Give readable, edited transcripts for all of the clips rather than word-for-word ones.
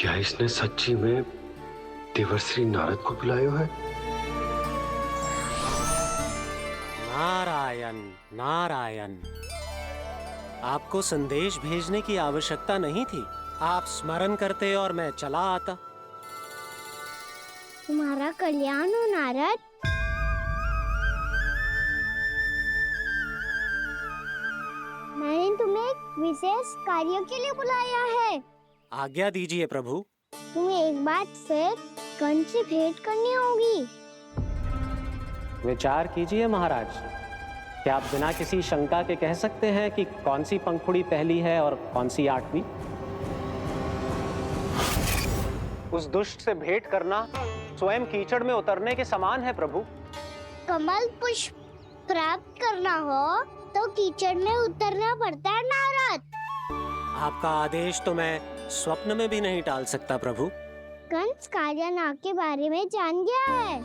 क्या इसने सच्ची में देवर्षि नारद को बुलाया है? नारायण नारायण, आपको संदेश भेजने की आवश्यकता नहीं थी। आप स्मरण करते और मैं चला आता। तुम्हारा कल्याण हो नारद। मैंने तुम्हें एक विशेष कार्य के लिए बुलाया है। आज्ञा दीजिए प्रभु। तुम्हें एक बार फिर कंस से भेंट करनी होगी। विचार कीजिए महाराज, क्या आप बिना किसी शंका के कह सकते हैं कि कौन सी पंखुड़ी पहली है और कौन सी आठवीं? उस दुष्ट से भेंट करना स्वयं कीचड़ में उतरने के समान है प्रभु। कमल पुष्प प्राप्त करना हो तो कीचड़ में उतरना पड़ता है नारद। आपका आदेश तो मैं स्वप्न में भी नहीं टाल सकता प्रभु। कंस कालियानाग के बारे में जान गया है,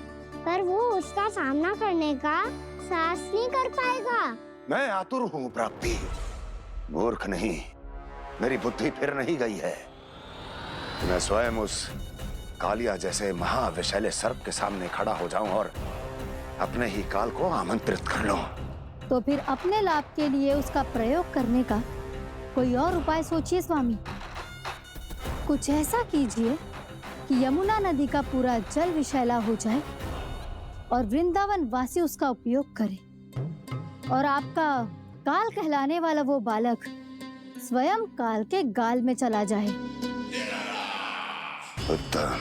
पर वो उसका सामना करने का साहस नहीं कर पाएगा। मैं आतुर हूँ प्राप्ति, मूर्ख नहीं। मेरी बुद्धि फिर नहीं गई है। मैं स्वयं उस कालिया जैसे महाविषैले सर्प के सामने खड़ा हो जाऊं और अपने ही काल को आमंत्रित कर लूं। तो फिर अपने लाभ के लिए उसका प्रयोग करने का कोई और उपाय सोचिए स्वामी। कुछ ऐसा कीजिए कि यमुना नदी का पूरा जल विषैला हो जाए और वृंदावन वासी उसका उपयोग करे, और आपका काल कहलाने वाला वो बालक स्वयं काल के गाल में चला जाए। उत्तम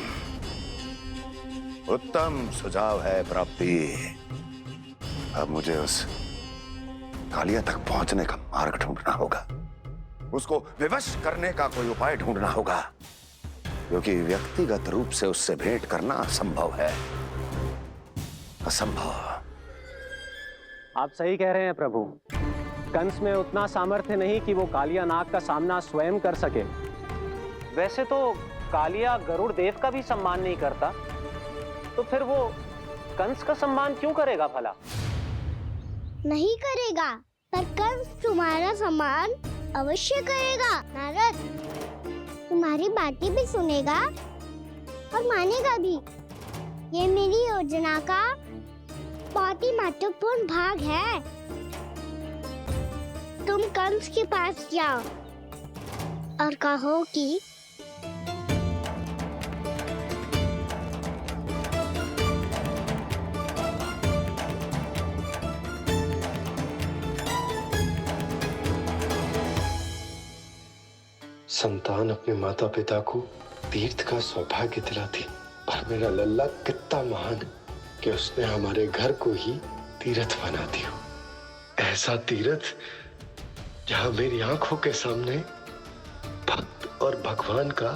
उत्तम सुझाव है प्राप्ति। अब मुझे उस कालिया तक पहुंचने का मार्ग ढूंढना होगा। उसको विवश करने का कोई उपाय ढूंढना होगा, क्योंकि व्यक्तिगत रूप से उससे भेंट करना असंभव है। असंभव। आप सही कह रहे हैं प्रभु। कंस में उतना सामर्थ्य नहीं कि वो कालिया नाग का सामना स्वयं कर सके। वैसे तो कालिया गरुड़ देव का भी सम्मान नहीं करता, तो फिर वो कंस का सम्मान क्यों करेगा भला? नहीं करेगा, पर कंस तुम्हारा सम्मान अवश्य करेगा नारद। तुम्हारी बातें भी सुनेगा और मानेगा भी। ये मेरी योजना का बहुत ही महत्वपूर्ण भाग है। तुम कंस के पास जाओ और कहो कि संतान अपने माता पिता को तीर्थ का सौभाग्य दिलाती, और मेरा लल्ला कितना महान कि उसने हमारे घर को ही तीर्थ बना दिया। ऐसा तीर्थ जहां मेरी आंखों के सामने भक्त और भगवान का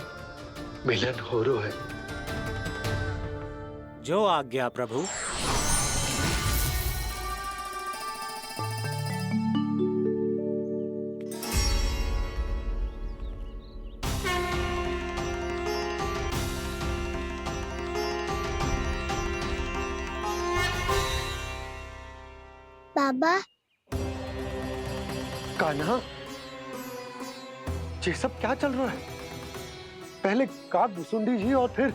मिलन हो रहा है। जो आज्ञा प्रभु। बाबा, कान्हा, ये सब क्या चल रहा है? पहले काग भुसुंडी जी और फिर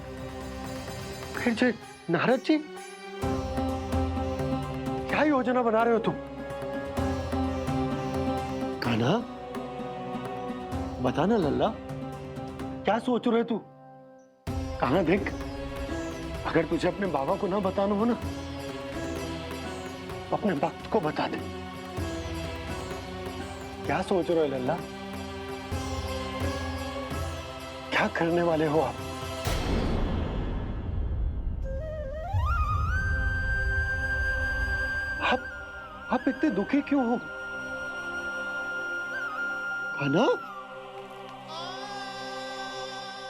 जे नारद जी। क्या योजना बना रहे हो तुम? कान्हा, बताना लल्ला, क्या सोच रहे तू? कान्हा देख, अगर तुझे अपने बाबा को ना बताना हो ना, अपने भक्त को बता दे। क्या सोच रहे हो लल्ला? क्या करने वाले हो आप? आप इतने दुखी क्यों हो? कान्हा,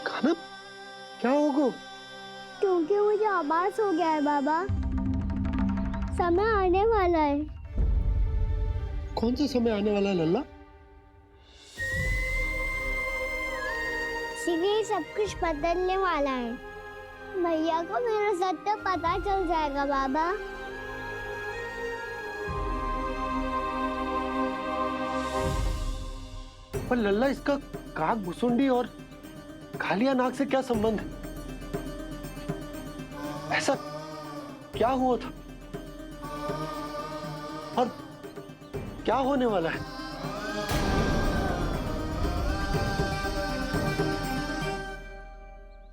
कान्हा, क्या होगा? क्योंकि मुझे आभास हो गया है बाबा, समय आने वाला है। कौन सा समय आने वाला है लल्ला? इसीलिए सब कुछ बदलने वाला है। भैया को मेरा सत्य पता चल जाएगा बाबा। पर लल्ला, इसका काग भुसुंडी और कालिया नाग से क्या संबंध? ऐसा क्या हुआ था और क्या होने वाला है?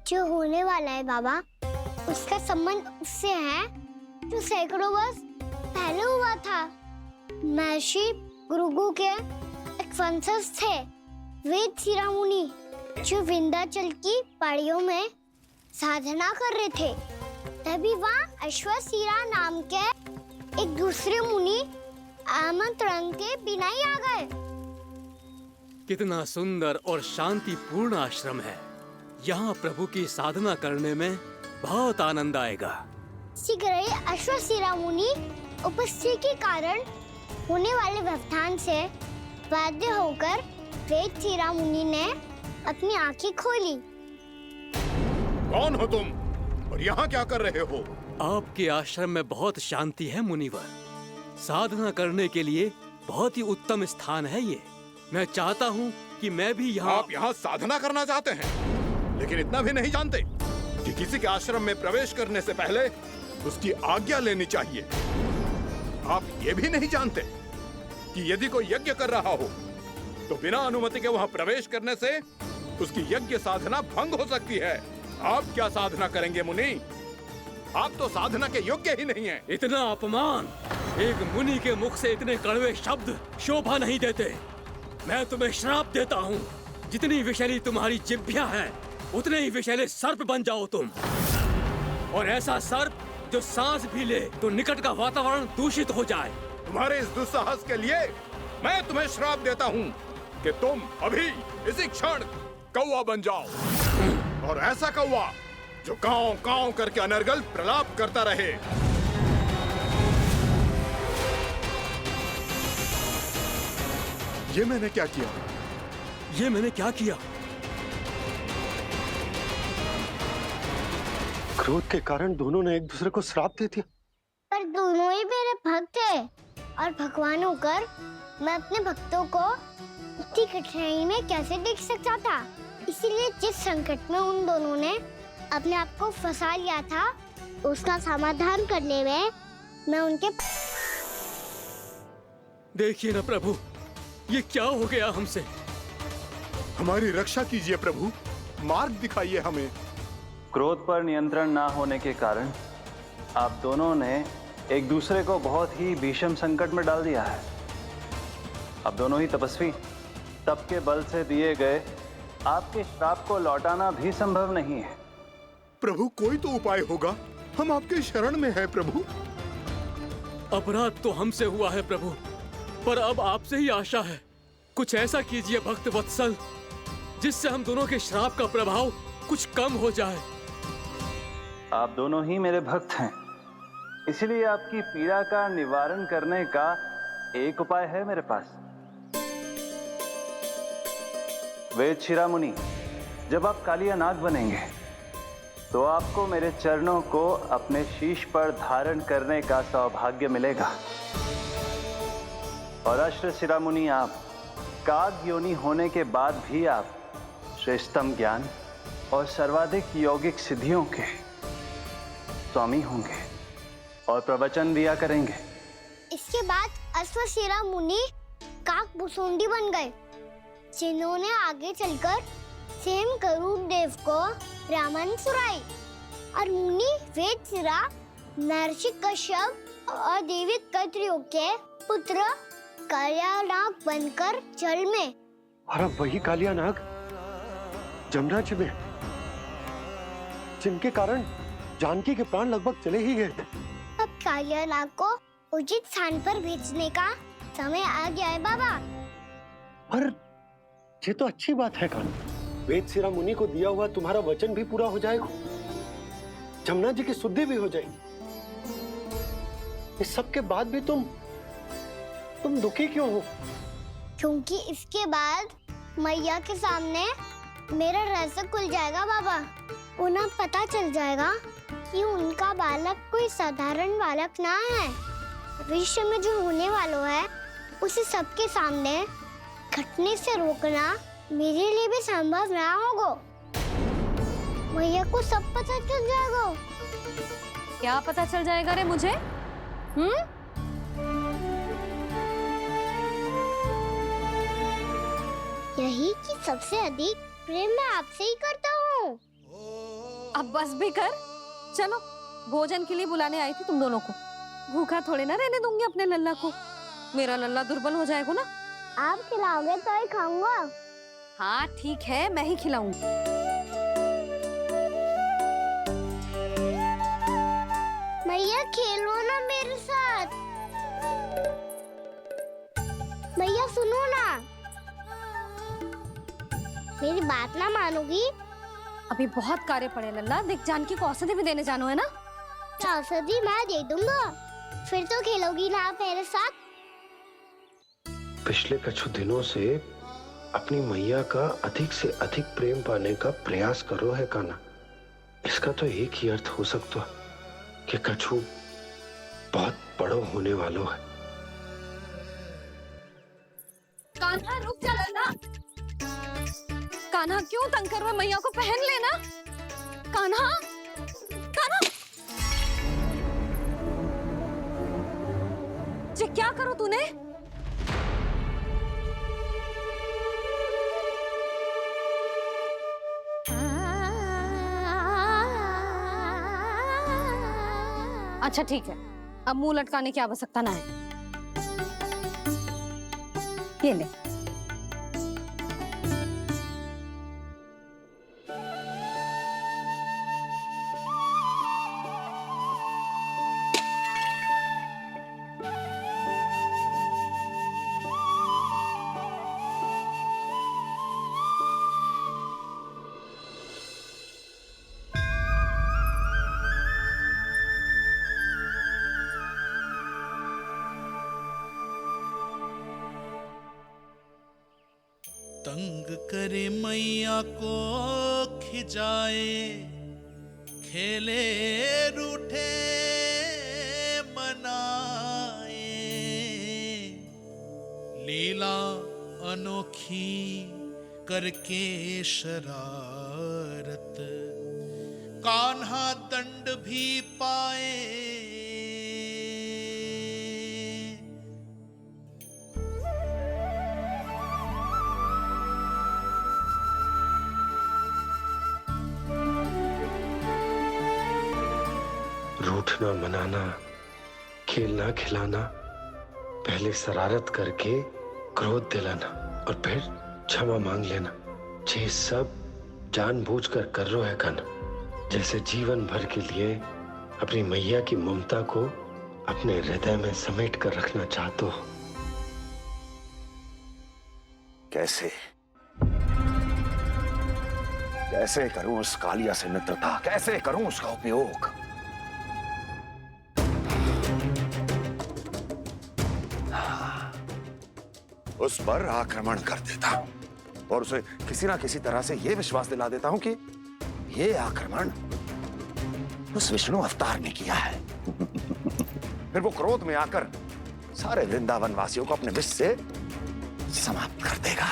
जो होने वाला है बाबा, उसका संबंध उससे है जो सैकड़ों वर्ष पहले हुआ था। महर्षि भृगु के एक वंशज थे वेद शिरोमणि, जो विंध्याचल की पहाड़ियों में साधना कर रहे थे। तभी वहाँ अश्वशिरा नाम के एक दूसरे मुनि आमंत्रण के बिना ही आ गए। कितना सुंदर और शांतिपूर्ण आश्रम है। यहाँ प्रभु की साधना करने में बहुत आनंद आएगा। शीघ्र ही अश्वशिरा मुनि उपस्थिति के कारण होने वाले व्यवधान से बाध्य होकर वेद शिरोमणि ने अपनी आंखें खोली। कौन हो तुम और यहाँ क्या कर रहे हो? आपके आश्रम में बहुत शांति है मुनिवर। साधना करने के लिए बहुत ही उत्तम स्थान है ये। मैं चाहता हूँ कि मैं भी यहाँ। आप यहाँ साधना करना चाहते हैं, लेकिन इतना भी नहीं जानते कि किसी के आश्रम में प्रवेश करने से पहले उसकी आज्ञा लेनी चाहिए। आप ये भी नहीं जानते कि यदि कोई यज्ञ कर रहा हो तो बिना अनुमति के वहाँ प्रवेश करने से उसकी यज्ञ साधना भंग हो सकती है। आप क्या साधना करेंगे मुनि? आप तो साधना के योग्य ही नहीं हैं। इतना अपमान! एक मुनि के मुख से इतने कड़वे शब्द शोभा नहीं देते। मैं तुम्हें श्राप देता हूँ, जितनी विषैली तुम्हारी जिह्वा है उतने ही विषैले सर्प बन जाओ तुम। और ऐसा सर्प जो सांस भी ले तो निकट का वातावरण दूषित हो जाए। तुम्हारे इस दुस्साहस के लिए मैं तुम्हें श्राप देता हूँ कि तुम अभी इसी क्षण कौवा बन जाओ, और ऐसा कौवा जो कांव कांव करके अनर्गल प्रलाप करता रहे। ये मैंने क्या किया? ये मैंने क्या किया? क्रोध के कारण दोनों ने एक दूसरे को श्राप दे दिया। पर दोनों ही मेरे भक्त थे, और भगवान होकर मैं अपने भक्तों को इतनी कठिनाई में कैसे देख सकता था। इसीलिए जिस संकट में उन दोनों ने अपने आप को फंसा लिया था, उसका समाधान करने में मैं उनके। देखिए ना प्रभु, ये क्या हो गया हमसे? हमारी रक्षा कीजिए प्रभु, मार्ग दिखाइए हमें। क्रोध पर नियंत्रण ना होने के कारण आप दोनों ने एक दूसरे को बहुत ही भीषण संकट में डाल दिया है। आप दोनों ही तपस्वी, तप के बल से दिए गए आपके श्राप को लौटाना भी संभव नहीं है। प्रभु कोई तो उपाय होगा, हम आपके शरण में हैं प्रभु। अपराध तो हमसे हुआ है प्रभु, पर अब आपसे ही आशा है। कुछ ऐसा कीजिए भक्त वत्सल, जिससे हम दोनों के श्राप का प्रभाव कुछ कम हो जाए। आप दोनों ही मेरे भक्त हैं, इसलिए आपकी पीड़ा का निवारण करने का एक उपाय है मेरे पास। वेद शिरोमणि, जब आप कालिया नाग बनेंगे तो आपको मेरे चरणों को अपने शीश पर धारण करने का सौभाग्य मिलेगा। और अश्व शिरोमणि, आप काग योनि होने के बाद भी आप श्रेष्ठतम ज्ञान और सर्वाधिक यौगिक सिद्धियों के स्वामी होंगे और प्रवचन दिया करेंगे। इसके बाद अश्वशिरा मुनि काकभूषुंडी बन गए, जिन्होंने आगे चलकर स्वयं गरुड़ देव को रामायण सुनाई। और मुनि वेदशिरा महर्षि कश्यप और देवी कत्रियों के पुत्र कालिया नाग बनकर जल में। और अब वही कालिया नाग जमराज में, जिनके कारण जानकी के प्राण लगभग चले ही गए थे। अब कालिया नाग को उचित स्थान पर भेजने का समय आ गया है बाबा। पर ये तो अच्छी बात है कान, वेदशिरा मुनि को दिया हुआ तुम्हारा वचन भी पूरा हो जाएगा, जमुना जी की शुद्धि भी हो जाएगी। इस सब के बाद भी तुम दुखी क्यों हो? क्योंकि इसके बाद मैया के सामने मेरा रहस्य खुल जाएगा बाबा। उन्हें पता चल जाएगा कि उनका बालक कोई साधारण बालक ना है। भविष्य में जो होने वाला है उसे सबके सामने घटने से रोकना मेरे लिए भी संभव ना होगा। को सब पता चल जाएगा। क्या पता चल जाएगा रे मुझे? यही कि सबसे अधिक प्रेम मैं आपसे ही करता हूँ। अब बस भी कर। चलो, भोजन के लिए बुलाने आई थी तुम दोनों को। भूखा थोड़े ना रहने दूंगी अपने लल्ला को। मेरा लल्ला दुर्बल हो जाएगा ना। आप खिलाओगे तो ही खाऊंगा। हाँ ठीक है, मैं ही खिलाऊंगी। मैया खेलो ना मेरे साथ। मैया सुनो ना, मेरी बात ना मानोगी? अभी बहुत कार्य पड़े लल्ला। देख, जानकी को औषधि भी देने जानो है ना। औषधि मैं दे दूंगा, फिर तो खेलोगी ना आप मेरे साथ। पिछले कुछ दिनों से अपनी मैया का अधिक से अधिक प्रेम पाने का प्रयास करो है कान्हा। इसका तो एक ही अर्थ हो सकता है कि कछु बहुत बड़ो होने वालों है। कान्हा रुक जा लल्ला। कान्हा क्यों तंग कर रहा है? मैया को पहन लेना। कान्हा, कान्हा, ये क्या करो तूने? अच्छा ठीक है, अब मुंह लटकाने की आवश्यकता ना है। ये ले। तंग करे मैया को खिजाए, खेले रूठे मनाए, लीला अनोखी करके शरारत, कान्हा दंड भी पाए। रूठना मनाना, खेलना खिलाना, पहले शरारत करके क्रोध दिलाना और फिर क्षमा मांग लेना, ये सब जानबूझकर कर रहे है कान्हा। जैसे जीवन भर के लिए अपनी मैया की ममता को अपने हृदय में समेट कर रखना चाहते हो। कैसे कैसे करूं उस कालिया से मित्रता? कैसे करूं उसका उपयोग? उस पर आक्रमण कर देता हूं और उसे किसी ना किसी तरह से यह विश्वास दिला देता हूं कि यह आक्रमण उस विष्णु अवतार ने किया है। फिर वो क्रोध में आकर सारे वृंदावन वासियों को अपने विष से समाप्त कर देगा।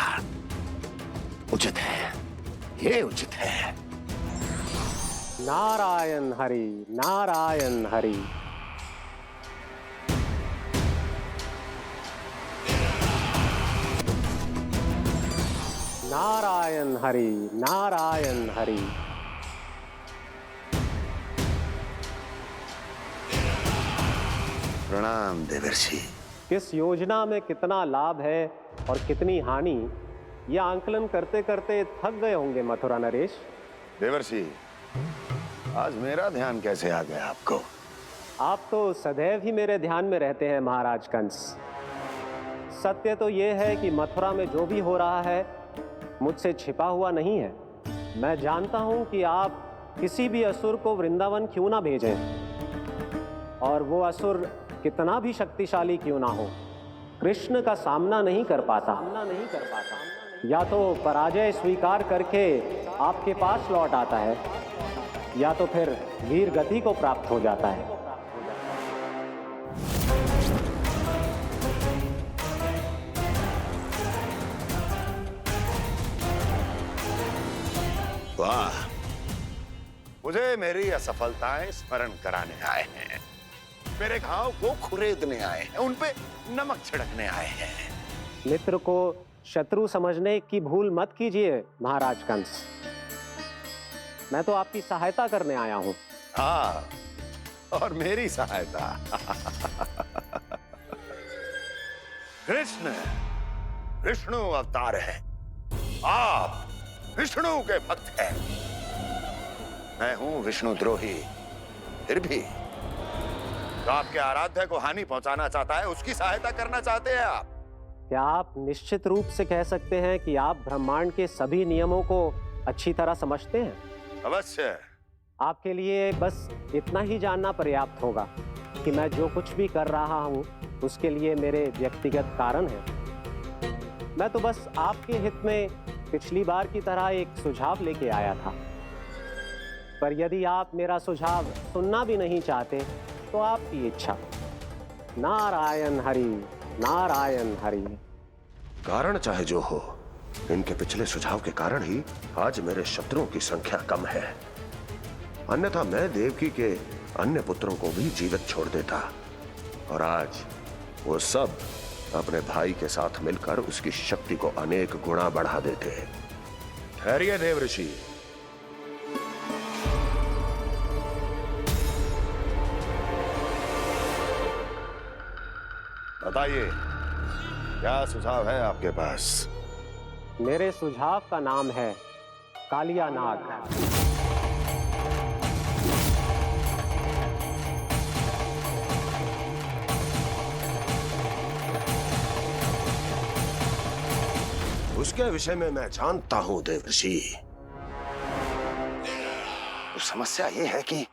उचित है, ये उचित है। नारायण हरि, नारायण हरि। नारायण हरि, नारायण हरि। प्रणाम देवर्षि। किस योजना में कितना लाभ है और कितनी हानि, यह आंकलन करते करते थक गए होंगे मथुरा नरेश। देवर्षि, आज मेरा ध्यान कैसे आ गया आपको? आप तो सदैव ही मेरे ध्यान में रहते हैं महाराज कंस। सत्य तो यह है कि मथुरा में जो भी हो रहा है मुझसे छिपा हुआ नहीं है। मैं जानता हूं कि आप किसी भी असुर को वृंदावन क्यों ना भेजें, और वो असुर कितना भी शक्तिशाली क्यों ना हो, कृष्ण का सामना नहीं कर पाता। या तो पराजय स्वीकार करके आपके पास लौट आता है, या तो फिर वीर गति को प्राप्त हो जाता है। वाह, मुझे मेरी असफलताएं स्मरण कराने आए हैं, मेरे घाव को खुरेदने आए हैं, उन पे नमक छिड़कने आए हैं। मित्र को शत्रु समझने की भूल मत कीजिए महाराज कंस। मैं तो आपकी सहायता करने आया हूं। हाँ, और मेरी सहायता। कृष्ण विष्णु अवतार है, आप विष्णु के भक्त हैं। मैं हूं विष्णु द्रोही, फिर भी जो आपके आराध्य को हानि पहुंचाना चाहता है उसकी सहायता करना चाहते हैं आप। क्या आप निश्चित रूप से कह सकते हैं कि आप ब्रह्मांड के सभी नियमों को अच्छी तरह समझते हैं? अवश्य। आपके लिए बस इतना ही जानना पर्याप्त होगा कि मैं जो कुछ भी कर रहा हूं उसके लिए मेरे व्यक्तिगत कारण हैं। मैं तो बस आपके हित में पिछली बार की तरह एक सुझाव लेके आया था, पर यदि आप मेरा सुझाव सुनना भी नहीं चाहते तो आपकी इच्छा। नारायण हरि, नारायण हरि। कारण चाहे जो हो, इनके पिछले सुझाव के कारण ही आज मेरे शत्रुओं की संख्या कम है। अन्यथा मैं देवकी के अन्य पुत्रों को भी जीवित छोड़ देता, और आज वो सब अपने भाई के साथ मिलकर उसकी शक्ति को अनेक गुणा बढ़ा देते। ठहरिए देव ऋषि। बताइए, क्या सुझाव है आपके पास? मेरे सुझाव का नाम है कालिया नाग। उसके विषय में मैं जानता हूं देवर्षि। तो समस्या ये है कि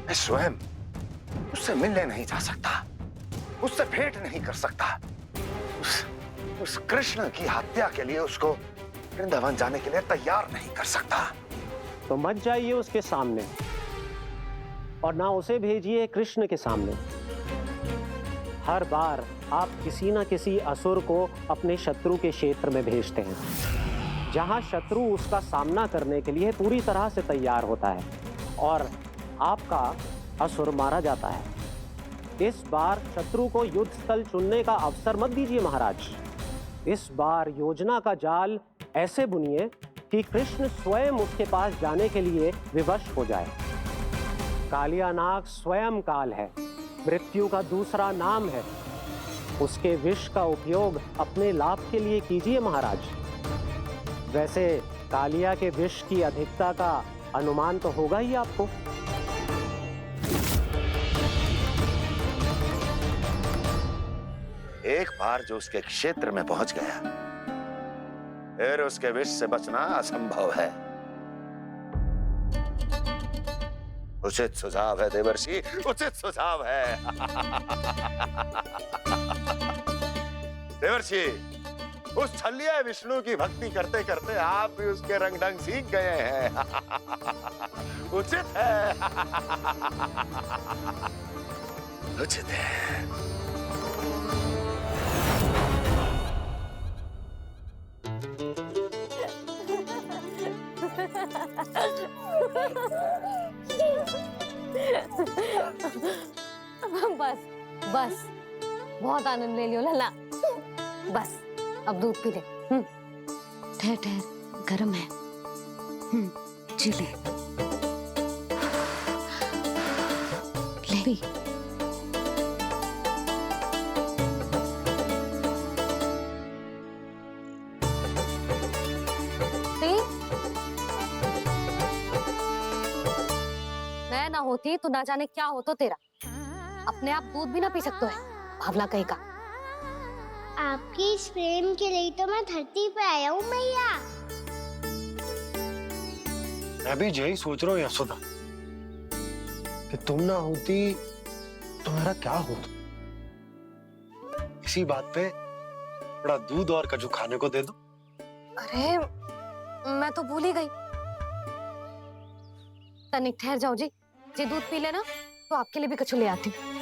मैं स्वयं उससे मिलने नहीं जा सकता, उससे भेंट नहीं कर सकता। उस कृष्ण की हत्या के लिए उसको वृंदावन जाने के लिए तैयार नहीं कर सकता। तो मत जाइए उसके सामने, और ना उसे भेजिए कृष्ण के सामने। हर बार आप किसी ना किसी असुर को अपने शत्रु के क्षेत्र में भेजते हैं, जहां शत्रु उसका सामना करने के लिए पूरी तरह से तैयार होता है और आपका असुर मारा जाता है। इस बार शत्रु को युद्ध स्थल चुनने का अवसर मत दीजिए महाराज। इस बार योजना का जाल ऐसे बुनिए कि कृष्ण स्वयं उसके पास जाने के लिए विवश हो जाए। कालिया नाग स्वयं काल है, मृत्यु का दूसरा नाम है। उसके विष का उपयोग अपने लाभ के लिए कीजिए महाराज। वैसे कालिया के विष की अधिकता का अनुमान तो होगा ही आपको। एक बार जो उसके क्षेत्र में पहुंच गया, फिर उसके विष से बचना असंभव है। उचित सुझाव है देवर्षि, उचित सुझाव है। देवर्षि, उस छलिया विष्णु की भक्ति करते करते आप भी उसके रंग ढंग सीख गए हैं। उचित है। उचित है। बस बस, बहुत आनंद ले लियो लल्ला। बस अब दूध पी ले। ठहर ठहर, गर्म है। जी ले। ले पी। मैं ना होती तो ना जाने क्या हो तो तेरा। अपने आप दूध भी ना पी सकते है, भावला कहीं का। आपकी इस प्रेम के लिए तो मैं धरती पे आया हूँ मैया। मैं भी यही सोच रहा हूँ यशोदा कि तुम ना होती तो मेरा क्या होता। इसी बात पे थोड़ा दूध और कजू खाने को दे दो। अरे मैं तो भूल ही गई। तनिक ठहर जाओ जी, दूध पी लेना तो आपके लिए भी कछु ले आती हूँ।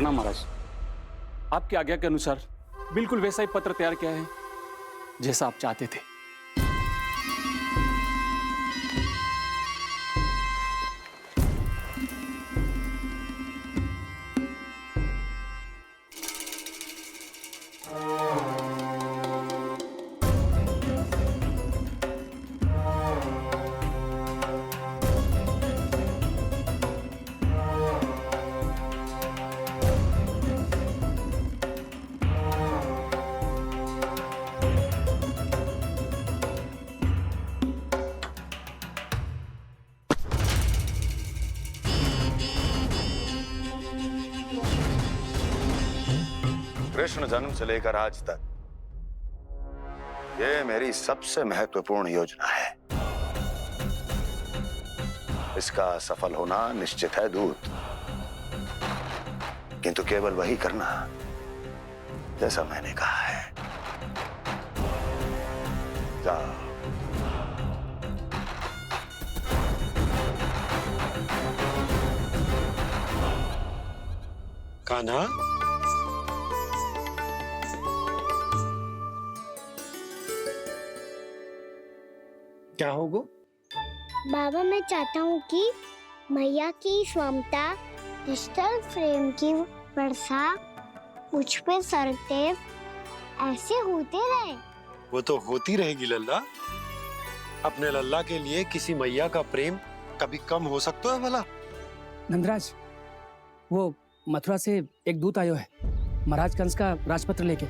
प्रणाम महाराज। आपकी आज्ञा के अनुसार बिल्कुल वैसा ही पत्र तैयार किया है जैसा आप चाहते थे। कृष्ण जन्म से लेकर आज तक ये मेरी सबसे महत्वपूर्ण योजना है। इसका सफल होना निश्चित है दूत, किंतु केवल वही करना जैसा मैंने कहा है। जाओ। कान्हा, क्या होगा? बाबा, मैं चाहता हूँ कि मैया की स्वमता क्रिस्टल फ्रेम की वर्षा मुझ पे सरते ऐसे होते रहे। वो तो होती रहेगी लल्ला। अपने लल्ला के लिए किसी मैया का प्रेम कभी कम हो सकता है भला? नंदराज, वो मथुरा से एक दूत आयो है महाराज कंस का राजपत्र लेके।